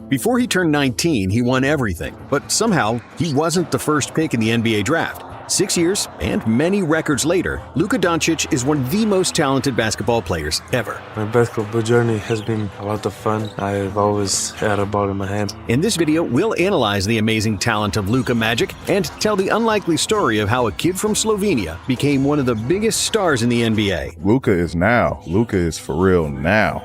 Before he turned 19, he won everything, but somehow he wasn't the first pick in the NBA draft. 6 years and many records later, Luka Dončić is one of the most talented basketball players ever. My basketball journey has been a lot of fun. I've always had a ball in my hand. In this video, we'll analyze the amazing talent of Luka Magic and tell the unlikely story of how a kid from Slovenia became one of the biggest stars in the NBA. Luka is for real now.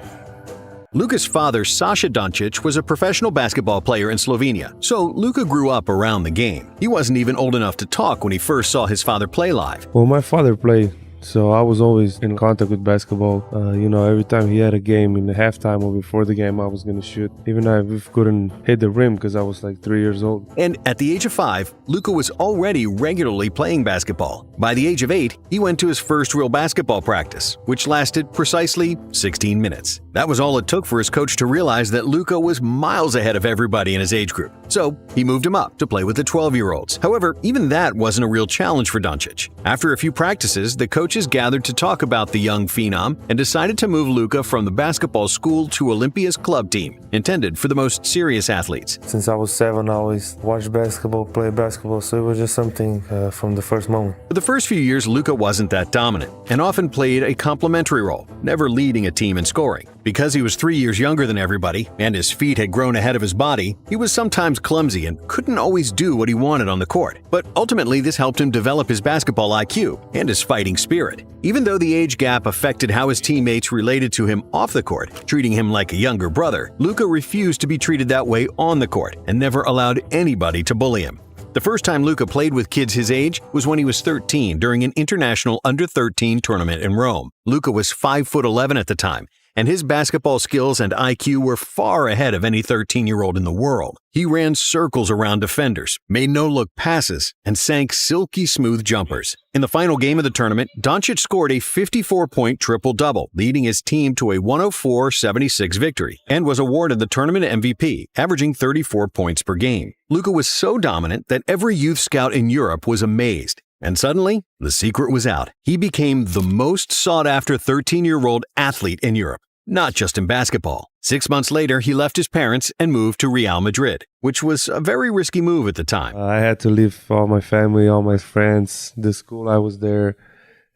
Luka's father, Sasha Dončić, was a professional basketball player in Slovenia, so Luka grew up around the game. He wasn't even old enough to talk when he first saw his father play live. Well, my father played, so I was always in contact with basketball. Every time he had a game in the halftime or before the game, I was going to shoot. Even I couldn't hit the rim because I was like 3 years old. And at the age of 5, Luka was already regularly playing basketball. By the age of 8, he went to his first real basketball practice, which lasted precisely 16 minutes. That was all it took for his coach to realize that Luka was miles ahead of everybody in his age group. So he moved him up to play with the 12-year-olds. However, even that wasn't a real challenge for Dončić. After a few practices, the coaches gathered to talk about the young phenom and decided to move Luka from the basketball school to Olympia's club team, intended for the most serious athletes. Since I was 7, I always watched basketball, played basketball, so it was just something from the first moment. For the first few years, Luka wasn't that dominant and often played a complementary role, never leading a team in scoring. Because he was 3 years younger than everybody and his feet had grown ahead of his body, he was sometimes clumsy and couldn't always do what he wanted on the court. But ultimately, this helped him develop his basketball IQ and his fighting spirit. Even though the age gap affected how his teammates related to him off the court, treating him like a younger brother, Luka refused to be treated that way on the court and never allowed anybody to bully him. The first time Luka played with kids his age was when he was 13 during an international under-13 tournament in Rome. Luka was 5'11" at the time, and his basketball skills and IQ were far ahead of any 13-year-old in the world. He ran circles around defenders, made no-look passes, and sank silky smooth jumpers. In the final game of the tournament, Dončić scored a 54-point triple-double, leading his team to a 104-76 victory, and was awarded the tournament MVP, averaging 34 points per game. Luka was so dominant that every youth scout in Europe was amazed. And suddenly, the secret was out. He became the most sought-after 13-year-old athlete in Europe, not just in basketball. 6 months later, he left his parents and moved to Real Madrid, which was a very risky move at the time. I had to leave all my family, all my friends, the school I was there,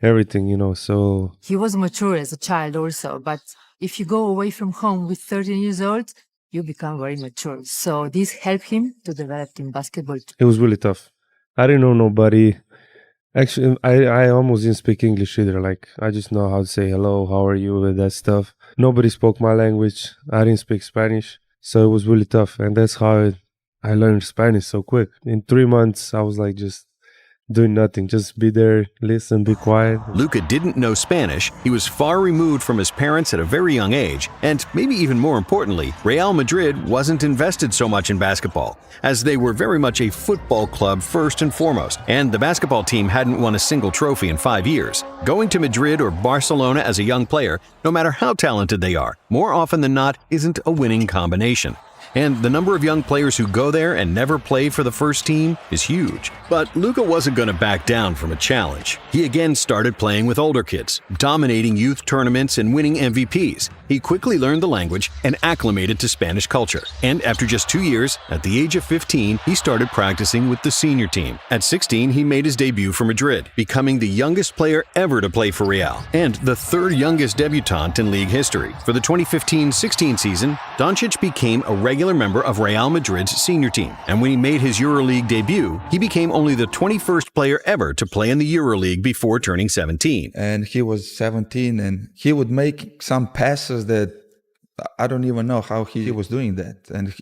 everything, so... He was mature as a child also, but if you go away from home with 13 years old, you become very mature. So this helped him to develop in basketball. It was really tough. I didn't know nobody. Actually, I almost didn't speak English either. I just know how to say hello, how are you, and that stuff. Nobody spoke my language. I didn't speak Spanish. So it was really tough. And that's how I learned Spanish so quick. In 3 months, I was just doing nothing. Just be there, listen, be quiet. Luka didn't know Spanish. He was far removed from his parents at a very young age. And maybe even more importantly, Real Madrid wasn't invested so much in basketball, as they were very much a football club first and foremost, and the basketball team hadn't won a single trophy in 5 years. Going to Madrid or Barcelona as a young player, no matter how talented they are, more often than not isn't a winning combination. And the number of young players who go there and never play for the first team is huge. But Luka wasn't going to back down from a challenge. He again started playing with older kids, dominating youth tournaments and winning MVPs. He quickly learned the language and acclimated to Spanish culture. And after just 2 years, at the age of 15, he started practicing with the senior team. At 16, he made his debut for Madrid, becoming the youngest player ever to play for Real, and the third youngest debutant in league history. For the 2015-16 season, Dončić became a regular member of Real Madrid's senior team, and when he made his EuroLeague debut, he became only the 21st player ever to play in the EuroLeague before turning 17. And he was 17, and he would make some passes that I don't even know how he was doing that. And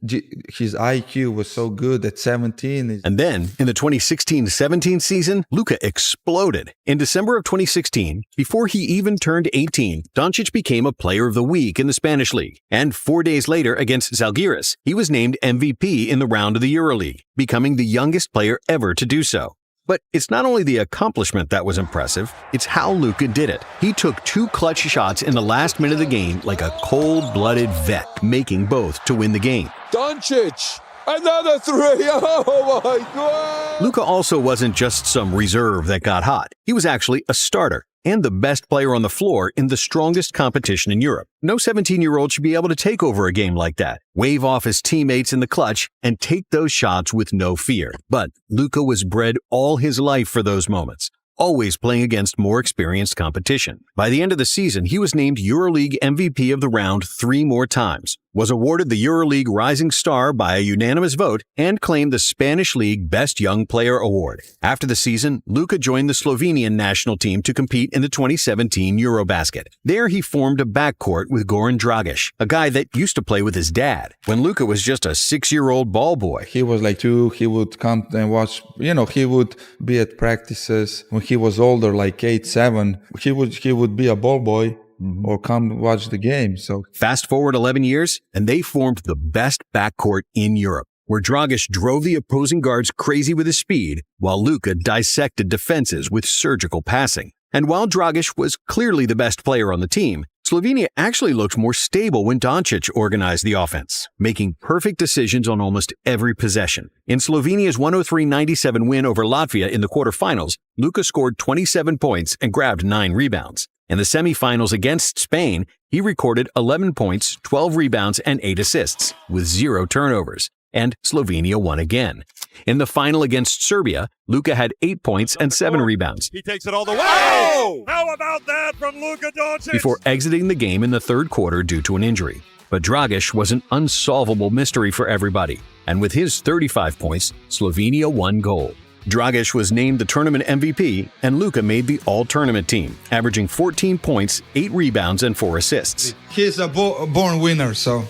his IQ was so good at 17. And then, in the 2016-17 season, Luka exploded. In December of 2016, before he even turned 18, Dončić became a Player of the Week in the Spanish League. And 4 days later, against Žalgiris, he was named MVP in the round of the EuroLeague, becoming the youngest player ever to do so. But it's not only the accomplishment that was impressive, it's how Luka did it. He took 2 clutch shots in the last minute of the game like a cold-blooded vet, making both to win the game. Dončić! Another 3! Oh my God! Luka also wasn't just some reserve that got hot. He was actually a starter. and the best player on the floor in the strongest competition in Europe. No 17-year-old should be able to take over a game like that, wave off his teammates in the clutch, and take those shots with no fear. But Luka was bred all his life for those moments, always playing against more experienced competition. By the end of the season, he was named EuroLeague MVP of the round 3 more times, was awarded the EuroLeague Rising Star by a unanimous vote, and claimed the Spanish League Best Young Player award. After the season, Luka joined the Slovenian national team to compete in the 2017 EuroBasket. There he formed a backcourt with Goran Dragic, a guy that used to play with his dad, when Luka was just a 6-year-old ball boy. He was like 2. He would come and watch, he would be at practices. When he was older, like 8, 7, he would be a ball boy. Or come watch the game. So fast forward 11 years, and they formed the best backcourt in Europe, where Dragic drove the opposing guards crazy with his speed, while Luka dissected defenses with surgical passing. And while Dragic was clearly the best player on the team, Slovenia actually looked more stable when Dončić organized the offense, making perfect decisions on almost every possession. In Slovenia's 103-97 win over Latvia in the quarterfinals, Luka scored 27 points and grabbed 9 rebounds. In the semifinals against Spain, he recorded 11 points, 12 rebounds, and 8 assists, with 0 turnovers. And Slovenia won again. In the final against Serbia, Luka had 8 points and 7 rebounds. He takes it all the way. Oh! How about that from Luka Dončić? Before exiting the game in the third quarter due to an injury. But Dragic was an unsolvable mystery for everybody. And with his 35 points, Slovenia won gold. Dragic was named the tournament MVP, and Luka made the all-tournament team, averaging 14 points, 8 rebounds, and 4 assists. He's a born winner, so,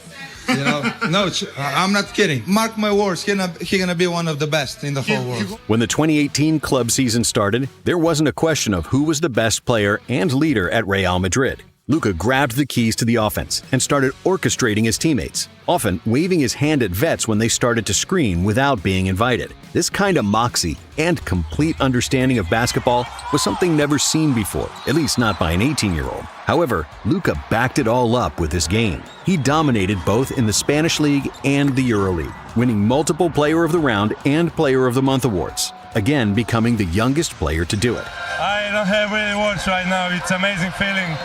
no, I'm not kidding. Mark my words, he's gonna be one of the best in the whole world. When the 2018 club season started, there wasn't a question of who was the best player and leader at Real Madrid. Luka grabbed the keys to the offense and started orchestrating his teammates, often waving his hand at vets when they started to screen without being invited. This kind of moxie and complete understanding of basketball was something never seen before, at least not by an 18-year-old. However, Luka backed it all up with his game. He dominated both in the Spanish League and the EuroLeague, winning multiple Player of the Round and Player of the Month awards, again becoming the youngest player to do it. I don't have really words right now. It's an amazing feeling.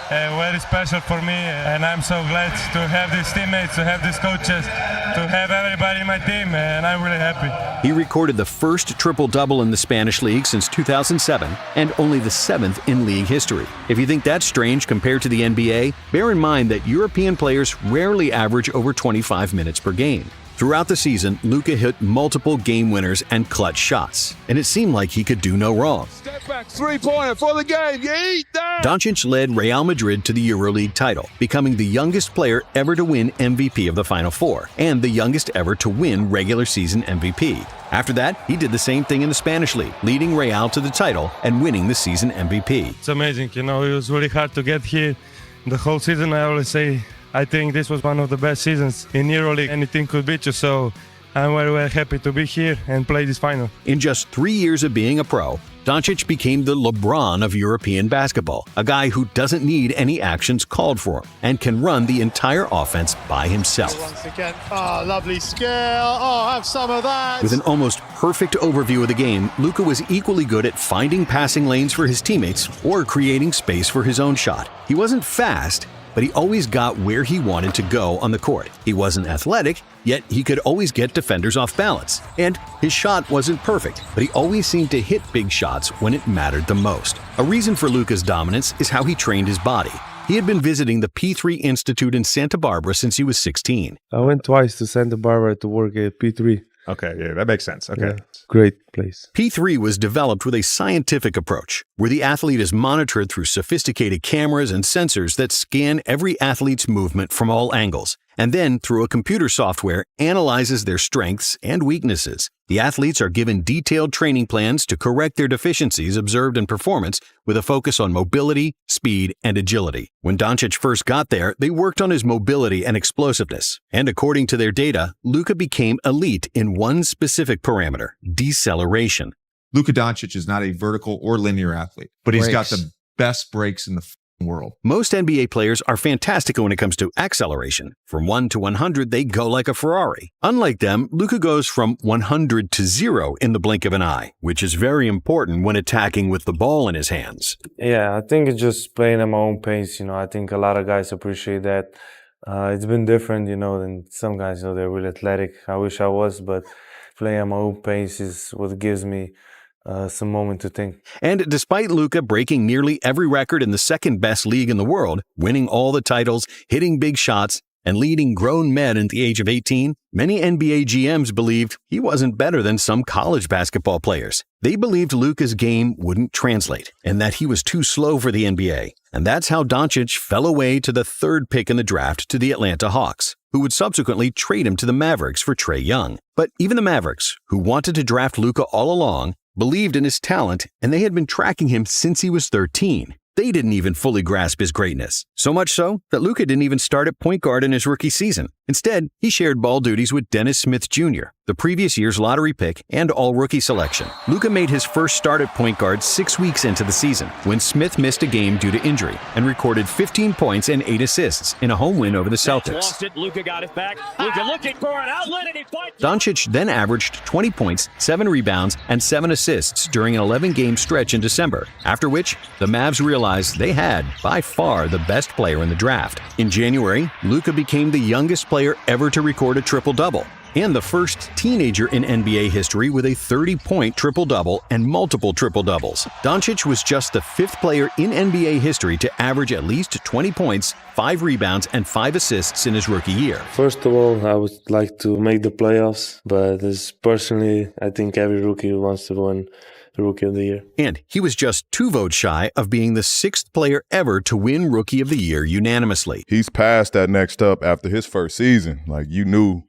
Very special for me, and I'm so glad to have these teammates, to have these coaches, to have everybody in my team, and I'm really happy. He recorded the first triple-double in the Spanish League since 2007, and only the 7th in league history. If you think that's strange compared to the NBA, bear in mind that European players rarely average over 25 minutes per game. Throughout the season, Luka hit multiple game winners and clutch shots, and it seemed like he could do no wrong. Step back, 3-pointer for the game. You eat that. Dončić led Real Madrid to the EuroLeague title, becoming the youngest player ever to win MVP of the Final Four, and the youngest ever to win regular season MVP. After that, he did the same thing in the Spanish League, leading Real to the title and winning the season MVP. It's amazing, it was really hard to get here. The whole season, I always say, I think this was one of the best seasons in EuroLeague. Anything could beat you, so I'm very, very happy to be here and play this final. In just 3 years of being a pro, Dončić became the LeBron of European basketball, a guy who doesn't need any actions called for him and can run the entire offense by himself. Once again, lovely skill. Have some of that. With an almost perfect overview of the game, Luka was equally good at finding passing lanes for his teammates or creating space for his own shot. He wasn't fast, but he always got where he wanted to go on the court. He wasn't athletic, yet he could always get defenders off balance. And his shot wasn't perfect, but he always seemed to hit big shots when it mattered the most. A reason for Luka's dominance is how he trained his body. He had been visiting the P3 Institute in Santa Barbara since he was 16. I went twice to Santa Barbara to work at P3. Okay, yeah, that makes sense. Okay. Yeah, great place. P3 was developed with a scientific approach, where the athlete is monitored through sophisticated cameras and sensors that scan every athlete's movement from all angles, and then, through a computer software, analyzes their strengths and weaknesses. The athletes are given detailed training plans to correct their deficiencies observed in performance with a focus on mobility, speed, and agility. When Dončić first got there, they worked on his mobility and explosiveness. And according to their data, Luka became elite in one specific parameter, deceleration. Luka Dončić is not a vertical or linear athlete, but he's got the best breaks in the world. Most NBA players are fantastic when it comes to acceleration. From 1 to 100, they go like a Ferrari. Unlike them, Luka goes from 100 to 0 in the blink of an eye, which is very important when attacking with the ball in his hands. Yeah, I think it's just playing at my own pace. I think a lot of guys appreciate that. It's been different, than some guys. They're really athletic. I wish I was, but playing at my own pace is what gives me some moment to think. And despite Luka breaking nearly every record in the second best league in the world, winning all the titles, hitting big shots, and leading grown men at the age of 18, many NBA GMs believed he wasn't better than some college basketball players. They believed Luka's game wouldn't translate and that he was too slow for the NBA. And that's how Dončić fell away to the third pick in the draft to the Atlanta Hawks, who would subsequently trade him to the Mavericks for Trae Young. But even the Mavericks, who wanted to draft Luka all along, believed in his talent, and they had been tracking him since he was 13. They didn't even fully grasp his greatness. So much so that Luka didn't even start at point guard in his rookie season. Instead, he shared ball duties with Dennis Smith Jr., the previous year's lottery pick and all-rookie selection. Luka made his first start at point guard 6 weeks into the season when Smith missed a game due to injury and recorded 15 points and 8 assists in a home win over the Celtics. Lost it. Luka got it back. Luka looking for an outlet and he finds it. Dončić then averaged 20 points, 7 rebounds, and 7 assists during an 11-game stretch in December, after which the Mavs realized they had, by far, the best player in the draft. In January, Luka became the youngest player ever to record a triple-double, and the first teenager in NBA history with a 30-point triple-double and multiple triple-doubles. Dončić was just the 5th player in NBA history to average at least 20 points, 5 rebounds, and 5 assists in his rookie year. First of all, I would like to make the playoffs, but personally, I think every rookie wants to win the Rookie of the Year. And he was just 2 votes shy of being the 6th player ever to win Rookie of the Year unanimously. He's passed that next up after his first season. Like, you knew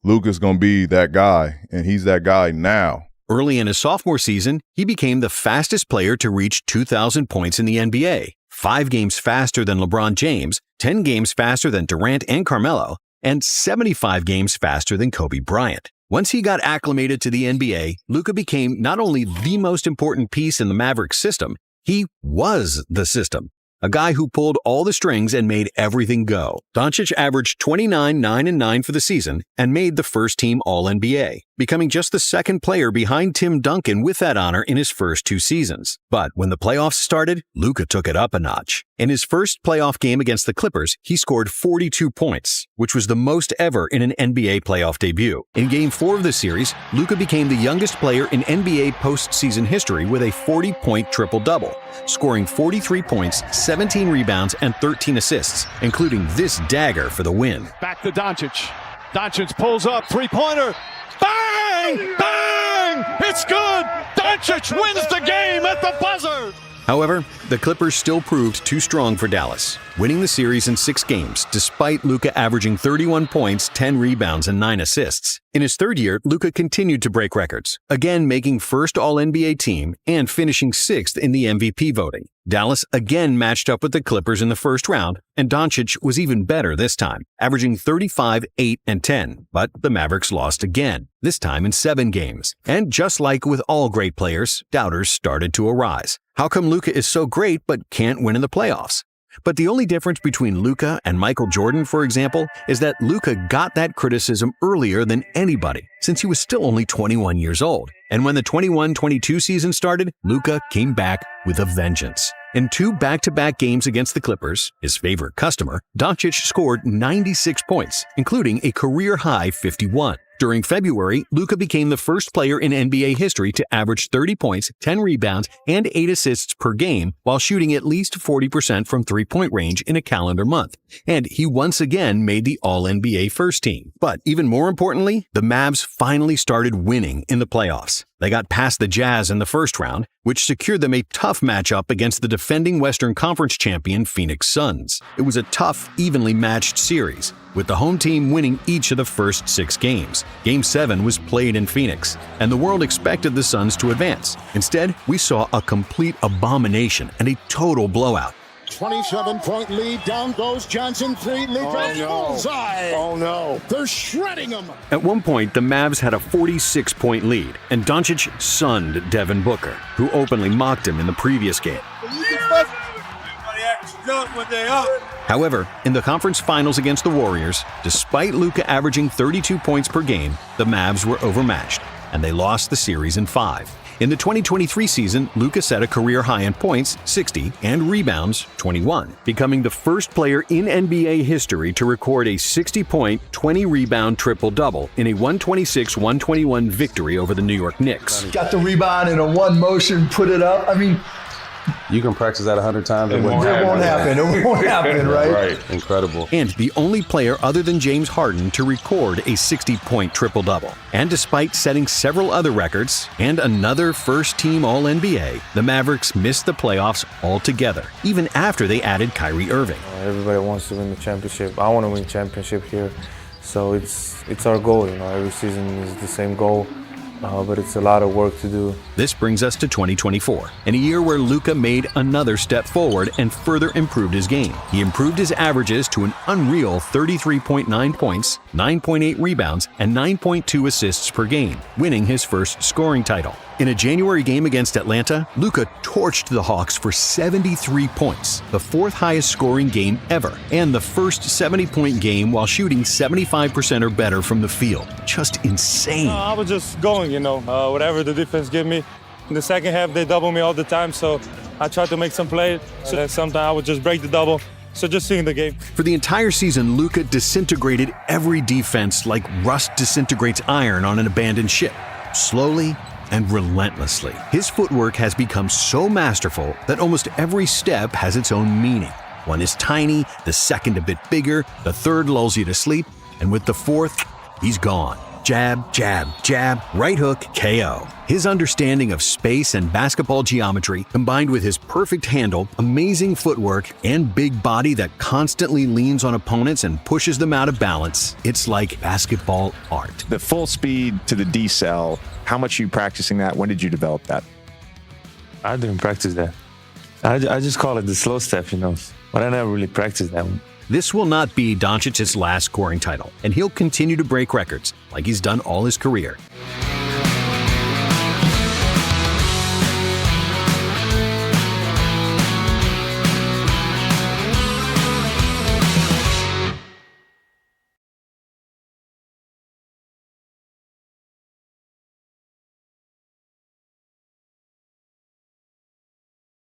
Luka's going to be that guy, and he's that guy now. Early in his sophomore season, he became the fastest player to reach 2,000 points in the NBA, 5 games faster than LeBron James, 10 games faster than Durant and Carmelo, and 75 games faster than Kobe Bryant. Once he got acclimated to the NBA, Luka became not only the most important piece in the Mavericks system, he was the system. A guy who pulled all the strings and made everything go. Dončić averaged 29, 9, and 9 for the season and made the first-team All-NBA, becoming just the 2nd player behind Tim Duncan with that honor in his first 2 seasons. But when the playoffs started, Luka took it up a notch. In his first playoff game against the Clippers, he scored 42 points, which was the most ever in an NBA playoff debut. In Game 4 of the series, Luka became the youngest player in NBA postseason history with a 40-point triple-double, scoring 43 points, 17 rebounds, and 13 assists, including this dagger for the win. Back to Dončić. Dončić pulls up, three-pointer. Bang! Bang! It's good! Dončić wins the game at the buzzer! However, the Clippers still proved too strong for Dallas, winning the series in 6 games, despite Luka averaging 31 points, 10 rebounds, and 9 assists. In his 3rd year, Luka continued to break records, again making first All-NBA team and finishing 6th in the MVP voting. Dallas again matched up with the Clippers in the first round, and Dončić was even better this time, averaging 35, 8, and 10. But the Mavericks lost again, this time in 7 games. And just like with all great players, doubters started to arise. How come Luka is so great but can't win in the playoffs? But the only difference between Luka and Michael Jordan, for example, is that Luka got that criticism earlier than anybody, since he was still only 21 years old. And when the 21-22 season started, Luka came back with a vengeance. In 2 back-to-back games against the Clippers, his favorite customer, Dončić scored 96 points, including a career-high 51. During February, Luka became the first player in NBA history to average 30 points, 10 rebounds, and 8 assists per game while shooting at least 40% from three-point range in a calendar month. And he once again made the All-NBA first team. But even more importantly, the Mavs finally started winning in the playoffs. They got past the Jazz in the first round, which secured them a tough matchup against the defending Western Conference champion Phoenix Suns. It was a tough, evenly matched series, with the home team winning each of the first 6 games. Game 7 was played in Phoenix, and the world expected the Suns to advance. Instead, we saw a complete abomination and a total blowout. 27-point lead, down goes Johnson, 3, bullseye! Oh no, they're shredding him! At one point, the Mavs had a 46-point lead, and Dončić sunned Devin Booker, who openly mocked him in the previous game. However, in the conference finals against the Warriors, despite Luka averaging 32 points per game, the Mavs were overmatched, and they lost the series in 5. In the 2023 season, Luka set a career high in points, 60, and rebounds, 21, becoming the first player in NBA history to record a 60-point, 20-rebound triple-double in a 126-121 victory over the New York Knicks. Got the rebound in a one motion, put it up. I mean, you can practice that 100 times. It won't happen. It won't happen, right? Right. Incredible. And the only player other than James Harden to record a 60-point triple-double. And despite setting several other records and another first-team All-NBA, the Mavericks missed the playoffs altogether, even after they added Kyrie Irving. Everybody wants to win the championship. I want to win championship here. So it's our goal, every season is the same goal. But it's a lot of work to do. This brings us to 2024, in a year where Luka made another step forward and further improved his game. He improved his averages to an unreal 33.9 points, 9.8 rebounds, and 9.2 assists per game, winning his first scoring title. In a January game against Atlanta, Luka torched the Hawks for 73 points, the fourth highest scoring game ever, and the first 70-point game while shooting 75% or better from the field. Just insane. I was just going, whatever the defense gave me. In the second half, they double me all the time, so I tried to make some plays. So sometimes I would just break the double. So just seeing the game. For the entire season, Luka disintegrated every defense like rust disintegrates iron on an abandoned ship. Slowly and relentlessly. His footwork has become so masterful that almost every step has its own meaning. One is tiny, the second a bit bigger, the third lulls you to sleep, and with the fourth, he's gone. Jab, jab, jab, right hook, KO. His understanding of space and basketball geometry, combined with his perfect handle, amazing footwork, and big body that constantly leans on opponents and pushes them out of balance, it's like basketball art. The full speed to the decel, how much are you practicing that? When did you develop that? I didn't practice that. I just call it the slow step, but I never really practiced that one. This will not be Doncic's last scoring title, and he'll continue to break records like he's done all his career.